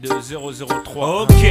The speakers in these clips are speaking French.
2003. Ok.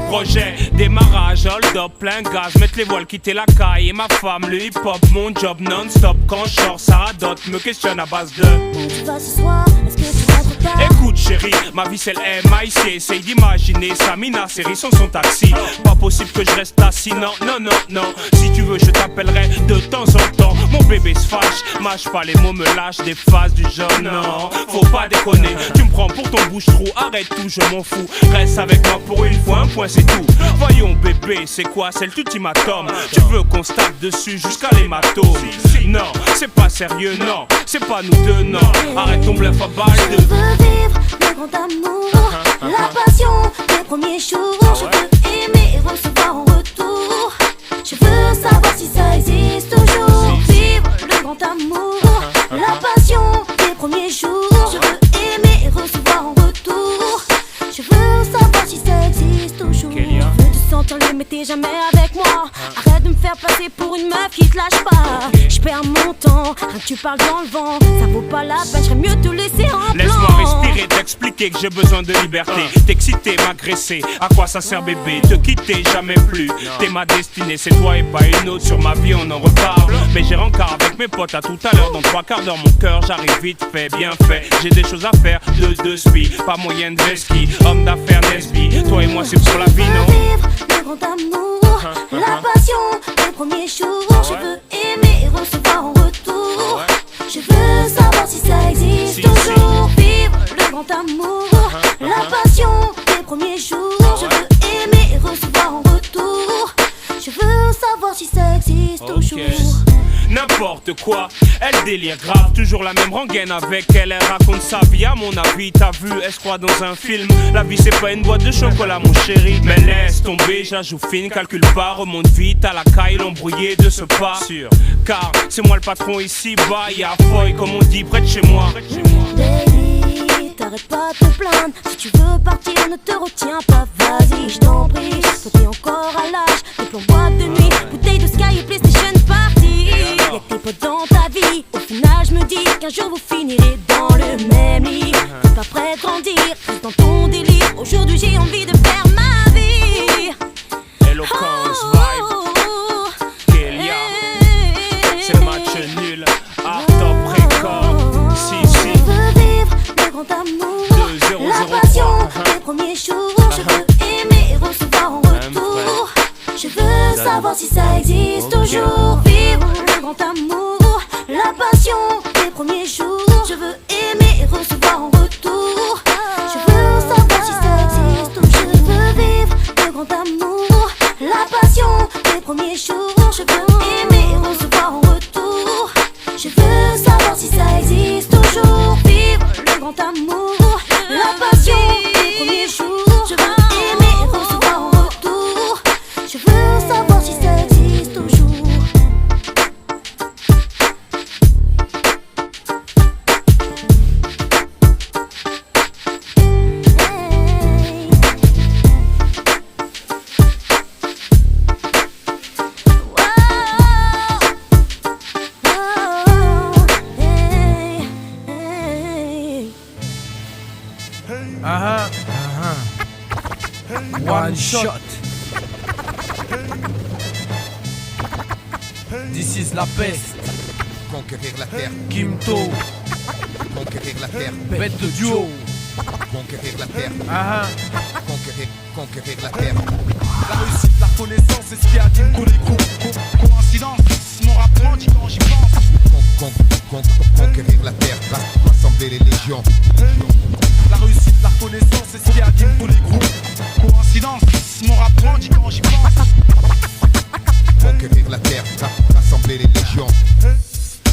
Projet, démarrage, hold up, plein gaz, mettre les voiles, quitter la caille. Et ma femme, le hip hop, mon job non-stop. Quand je sors, ça radote, me questionne à base de tu vas ce soir, est-ce que tu rentres pas? écoute chérie, ma vie c'est le MIC. Essaye d'imaginer Samina, série sans son taxi. Pas possible que je reste assis, non, non, non, non. Si tu veux je t'appellerai de temps en temps. Mon bébé se fâche, mâche pas les mots, me lâche des phases du genre non. Faut pas déconner, tu me prends pour ton bouche-trou. Arrête tout, je m'en fous, reste avec moi pour une fois, un point c'est tout. Voyons bébé, c'est quoi, c'est l'ultimatum. Tu veux qu'on se tape dessus jusqu'à l'hématome? Non, c'est pas sérieux, non, c'est pas nous deux, non. Arrête ton bluff à balle Je de... veux vivre le grand amour, la passion des premiers jours. Je veux aimer et recevoir en retour. Je veux savoir si ça existe toujours. Vivre le grand amour, la passion des premiers jours. Je veux aimer et recevoir en retour. Je veux savoir si ça existe toujours. Je veux te sentir le mais t'es jamais avec moi. Arrête de me faire passer pour une meuf qui te lâche pas. Je perds mon temps, rien que tu parles dans le vent. Ça vaut pas la peine, j'aimerais mieux te laisser en plan. Laisse-moi respirer, t'expliquer que j'ai besoin de liberté. T'exciter, m'agresser, à quoi ça sert bébé? Te quitter, jamais plus. T'es ma destinée, c'est toi et pas une autre. Sur ma vie on en reparle, mais j'ai rencard avec mes potes à tout à l'heure. Dans 3 quarts d'heure mon cœur, j'arrive vite fait, bien fait. J'ai des choses à faire, de spi, pas moyen de ski. Homme d'affaires Nesby, toi et moi c'est pour la vie, non? Vivre le grand amour, la passion des premiers jours. Je veux aimer et recevoir en retour. Je veux savoir si ça existe toujours. Vivre le grand amour, la passion des premiers jours. Je veux aimer et recevoir en retour. Je veux savoir si ça existe toujours. N'importe quoi, elle délire grave, toujours la même rengaine avec elle. Elle raconte sa vie à mon avis, t'as vu, elle se croit dans un film. La vie c'est pas une boîte de chocolat mon chéri. Mais laisse tomber, j'ajoute fine, calcule pas. Remonte vite à la caille, l'embrouillé de ce pas. Car c'est moi le patron ici, bas, y'a foy comme on dit près de chez moi. Baby, t'arrêtes pas de te plaindre. Si tu veux partir, ne te retiens pas, vas-y, je t'en prie. Toi t'es encore à l'âge, des plans boîte de nuit, bouteille de Sky et PlayStation Party. Y'a que tes potes dans ta vie. Au final je me dis qu'un jour vous finirez dans le même lit. T'es pas prêt de grandir, reste dans ton délire. Aujourd'hui j'ai envie de faire ma vie. Eloquence, vibe, Kélia, c'est le match nul. Art top record, si. Je veux vivre le grand amour, la passion des premiers jours. Je veux aimer et recevoir en retour. Je veux savoir si ça existe toujours. Vivre le grand amour, la passion des premiers jours. Je veux aimer et recevoir en retour. Je veux savoir si ça existe toujours. Je veux vivre le grand amour, la passion des premiers jours. Je veux aimer et recevoir en retour. Je veux savoir si ça existe toujours. Vivre le grand amour, la passion des premiers jours. Je veux aimer et recevoir en retour. Je veux savoir si ça existe toujours. One shot. This is la peste. Conquérir la terre, Kimto, conquérir la terre, bête de duo. conquérir la terre, conquérir la terre. La réussite, la connaissance, c'est ce qui anime tous les groupes. Coïncidence, mon rap grandit quand j'y pense. Conquérir la terre, rassembler les légions. La réussite, la connaissance, c'est ce qui anime tous les groupes. Coïncidence, mon rap grandit quand j'y pense. Conquérir la terre, rassembler les légions.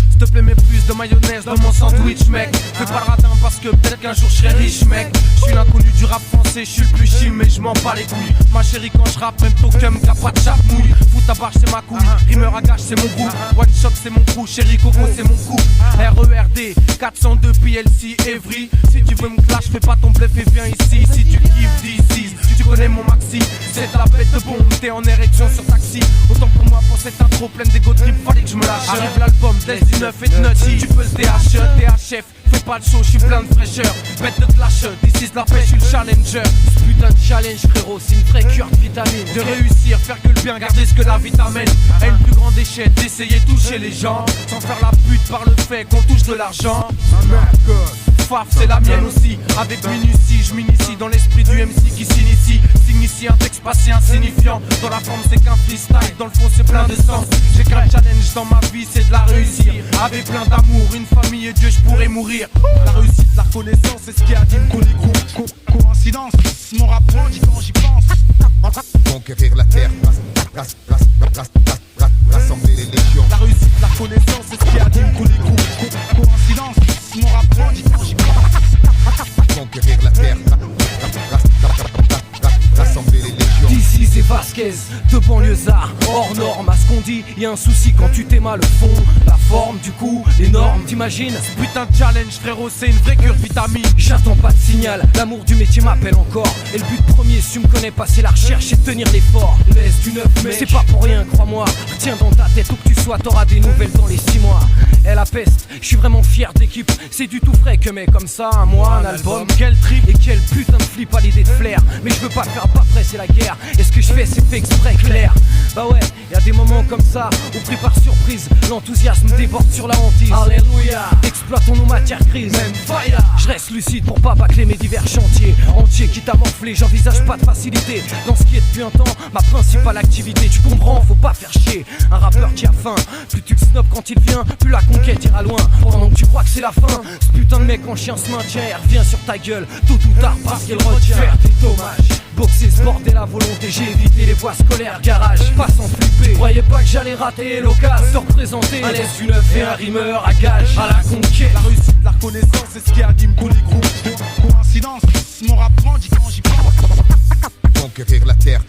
S'il te plaît, mets plus de mayonnaise dans mon sandwich, mec. Fais pas le radin parce que peut-être qu'un jour je serai riche, mec. Je suis l'inconnu du rap français, je suis le plus chim, mais je m'en bats les couilles. Ma chérie, quand je rappe, même token, qu'a pas de chapouille. Fout ta barge, c'est ma couille. Rimeur à gage, c'est mon groupe. One shot, c'est mon crew. Chérie, Coco, c'est mon coup. RERD, 402 PLC, Evry. Si tu veux me clash, fais pas ton bluff et viens ici. Si tu kiffes, d'ici. Tu connais mon maxi. C'est la bête de bombe, t'es en érection sur taxi. Autant pour moi pour cette intro pleine d'égo trip, fallait que je me lâche. Arrive l'album, laisse du neuf et de nutty. Tu peux se DHF, fais pas le show, je suis plein de fraîcheur. Bête de clash, this is la pêche, je suis le challenger. Ce putain de challenge frérot, c'est une vraie cure de vitamine. De réussir, faire que le bien, garder ce que la vie t'amène. À une plus grande échelle, d'essayer de toucher les gens. Sans faire la pute par le fait qu'on touche de l'argent. Faf, c'est la mienne aussi. Avec minutie, je m'initie dans l'esprit du MC qui s'initie. Signifie un texte pas si insignifiant. Dans la forme c'est qu'un freestyle, dans le fond c'est plein de sens. J'ai qu'un challenge dans ma vie, c'est de la réussir. Avec plein d'amour, une famille et Dieu, je pourrais mourir. La réussite, la reconnaissance, c'est ce qui anime qu'on écoute. Coïncidence, mon rap dit quand j'y pense. Conquérir la terre, rassembler les légions. La réussite, la reconnaissance, c'est ce qui anime qu'on écoute. Coïncidence, mon rap dit quand j'y pense. Conquérir la terre, rassembler les légions. D'ici c'est Vasquez, de banlieusard, hors norme. À ce qu'on dit, y'a un souci quand tu t'aimes le fond. La forme, du coup, les normes, t'imagines? Putain de challenge frérot, c'est une vraie cure de vitamine. J'attends pas de signal, l'amour du métier m'appelle encore. Et le but premier, si tu me connais pas, c'est la recherche et de tenir l'effort. Laisse du neuf, mais c'est pas pour rien, crois-moi. Retiens dans ta tête où que tu sois, t'auras des nouvelles dans les 6 mois. Elle la peste, je suis vraiment fier de l'équipe. C'est du tout frais que mais comme ça, un mois, un album. Quel trip et quel putain de flip à l'idée de flair. Mais je veux pas faire pas près, c'est la guerre. Et ce que je fais, c'est fait exprès, clair. Bah ouais, y'a des moments comme ça où pris par surprise, l'enthousiasme déborde sur la hantise. Alléluia, exploitons nos matières grises. Même fire. Je reste lucide pour pas bâcler mes divers chantiers. Entier quitte à morfler, j'envisage pas de facilité. Dans ce qui est depuis un temps, ma principale activité. Tu comprends, faut pas faire chier. Un rappeur qui a faim, plus tu le snobs quand il vient, plus la conquête ira loin. Pendant que tu crois que c'est la fin, ce putain de mec en chien se maintient et revient sur ta gueule, tôt ou tard parce qu'il retient. Faire des dommages, boxer ce bordel à volonté, j'ai évité les voies scolaires, garage, pas sans flipper. Croyais pas que j'allais rater l'occasion de représenter un laisse du neuf et un rimeur à gage, à la conquête. La réussite, la reconnaissance, c'est ce qui anime qu'on écoute. Coïncidence, mon rap dit quand j'y pense. Conquérir la terre,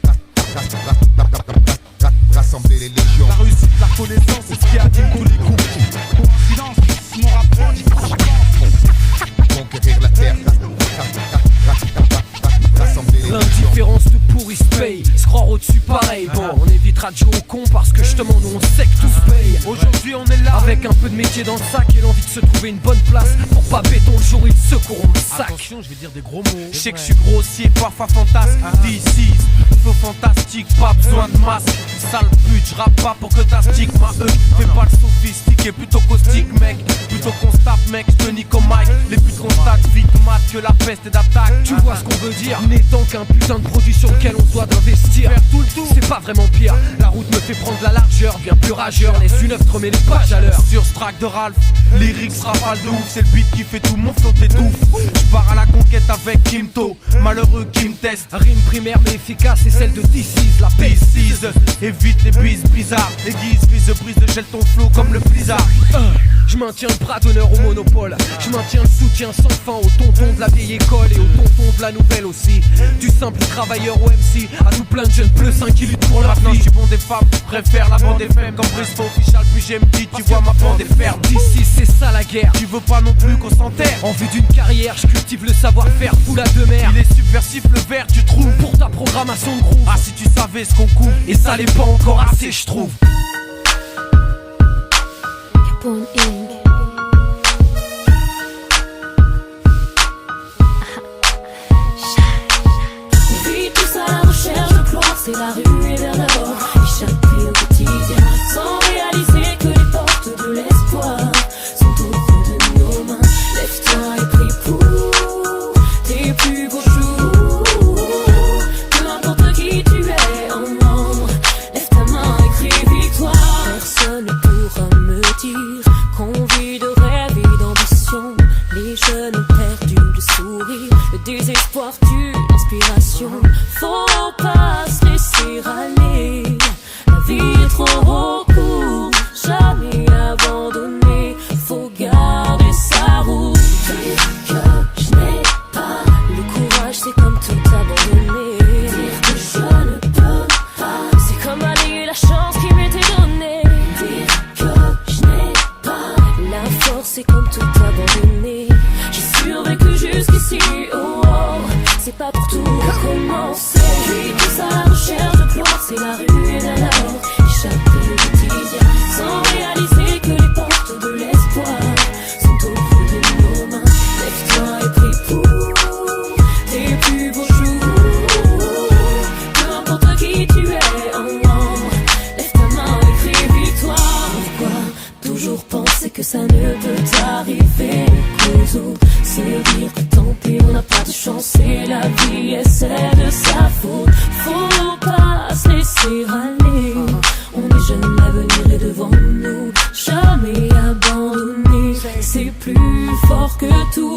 rassembler les légions. La réussite, la reconnaissance, c'est ce qui anime qu'on écoute. Coïncidence, mon rap dit quand j'y pense. Conquérir la terre, rassembler les légions. L'indifférence te pourrit se paye, se croire au-dessus pareil. Bon, on évitera de jouer au con parce que justement nous on sait que tout se paye. Aujourd'hui on est là avec un peu de métier dans le sac et l'envie de se trouver une bonne place pour pas béton le jour où ils te secourront le sac. Attention, je vais dire des gros mots. Je sais que je suis grossier, parfois fantasque. This is flow fantastique, pas besoin de masque. Sale pute, je rappe pas pour que ta stigma fais pas le sophistiqué, plutôt caustique mec. Plutôt qu'on se tape mec, je te nique au mic. Les putes constatent vite mat que la peste est d'attaque. Tu vois ce qu'on veut dire, n'étant qu'un putain de produit sur lequel on se doit d'investir. Faire tout le tour, c'est pas vraiment pire. La route me fait prendre la largeur, bien plus rageur. Laisse une œuvre te remet les pages à l'heure. Sur ce track de Ralph, lyrics rafale de ouf. C'est le beat qui fait tout, mon flow t'étouffe. Je pars à la conquête avec Kimto, malheureux qui me teste. Rime primaire mais efficace, c'est celle de DC's, la This is, évite les bises bizarres. Aiguise, vise, brise, gèle ton flow comme le blizzard. Je maintiens le bras d'honneur au monopole. Je maintiens le soutien sans fin aux tontons de la vieille école et aux tontons de la nouvelle aussi. Du simple travailleur au MC à tout plein de jeunes plus sains qui luttent pour leur Maintenant vie. je suis bon des femmes, préfère la bande FM. Comme Briscoe official, puis j'aime dit, tu vois ma bande est ferme. D'ici c'est ça la guerre. Tu veux pas non plus qu'on s'enterre. En vue d'une carrière, je cultive le savoir-faire, fou la demeure. Il est subversif le verre, tu trouves. Pour ta programmation de groove. Ah si tu savais ce qu'on couvre. Et ça l'est pas encore assez je trouve. Capone Inc. On vit tous à la recherche de gloire, c'est la rue et vers l'or. Échapper au quotidien, sans réaliser que les portes de l'espoir sont au bout de nos mains. Lève-toi et prie pour tes plus beaux jours. Peu importe qui tu es en nombre, lève ta main et crie victoire. Personne ne pourra me dire qu'on vit de rêve et d'ambition. Les jeunes ont perdu le sourire, le désespoir tue l'inspiration. Faut pas se laisser aller, la vie est trop courte, jamais abandonner. Faut garder sa route. Dire que je n'ai pas le courage, c'est comme tout abandonner. Dire que je ne peux pas, c'est comme balayer la chance qui m'était donnée. Dire que je n'ai pas la force, c'est comme tout abandonner. J'ai survécu jusqu'ici, oh, oh. C'est pas pour tout recommencer. toujours penser que ça ne peut t'arriver. C'est dire que tant pis, on n'a pas de chance et la vie et c'est de sa faute. Faut pas se laisser aller. On est jeune, l'avenir est devant nous. Jamais abandonné, c'est plus fort que tout.